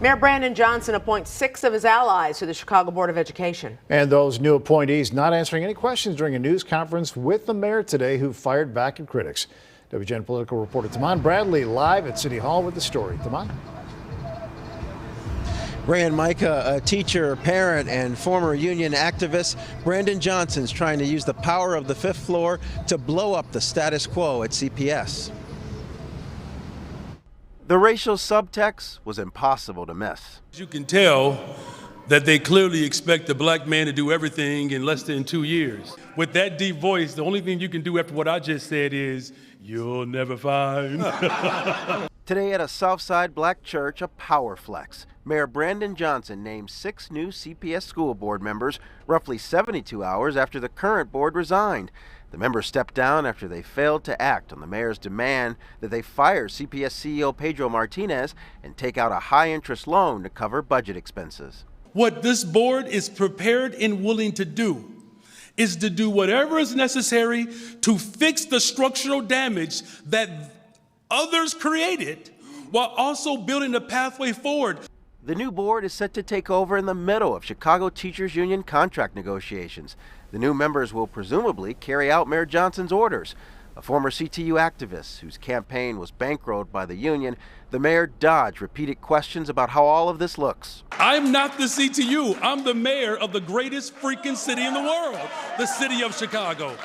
Mayor Brandon Johnson appoints 6 of his allies to the Chicago Board of Education. And those new appointees not answering any questions during a news conference with the mayor today, who fired back at critics. WGN political reporter Taman Bradley live at City Hall with the story. Taman. Ray and Micah, a teacher, parent, and former union activist, Brandon Johnson's trying to use the power of the 5th floor to blow up the status quo at CPS. The racial subtext was impossible to miss. You can tell that they clearly expect a black man to do everything in less than 2 years. With that deep voice, the only thing you can do after what I just said is, "You'll never find." Today at a Southside black church, a power flex. Mayor Brandon Johnson named 6 new CPS school board members roughly 72 hours after the current board resigned. The members stepped down after they failed to act on the mayor's demand that they fire CPS CEO Pedro Martinez and take out a high-interest loan to cover budget expenses. What this board is prepared and willing to do is to do whatever is necessary to fix the structural damage that others created, while also building a pathway forward. The new board is set to take over in the middle of Chicago Teachers Union contract negotiations. The new members will presumably carry out Mayor Johnson's orders. A former CTU activist whose campaign was bankrolled by the union, the mayor dodged repeated questions about how all of this looks. I'm not the CTU. I'm the mayor of the greatest freaking city in the world, the city of Chicago.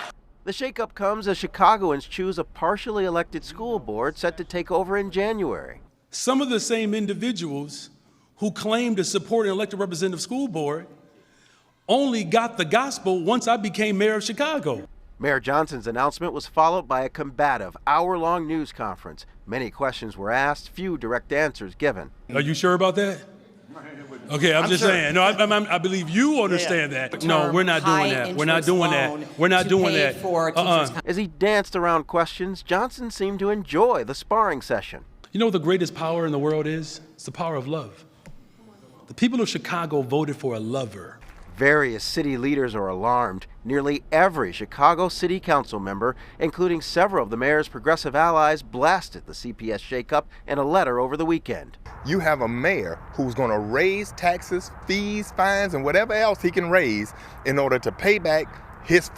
The shakeup comes as Chicagoans choose a partially elected school board set to take over in January. Some of the same individuals who claim to support an elected representative school board only got the gospel once I became mayor of Chicago. Mayor Johnson's announcement was followed by a combative hour-long news conference. Many questions were asked, few direct answers given. Are you sure about that? Okay, I'm just sure. saying. No, I believe you understand that. No, we're not doing that. We're not doing that. We're not doing that. As he danced around questions, Johnson seemed to enjoy the sparring session. You know what the greatest power in the world is? It's the power of love. The people of Chicago voted for a lover. Various city leaders are alarmed. Nearly every Chicago City Council member, including several of the mayor's progressive allies, blasted the CPS shakeup in a letter over the weekend. You have a mayor who's going to raise taxes, fees, fines, and whatever else he can raise in order to pay back his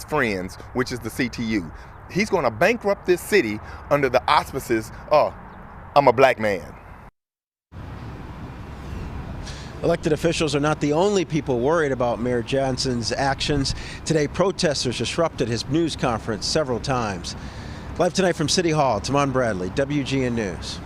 friends, which is the CTU. He's going to bankrupt this city under the auspices of, I'm a black man. Elected officials are not the only people worried about Mayor Johnson's actions. Today, protesters disrupted his news conference several times. Live tonight from City Hall, Taman Bradley, WGN News.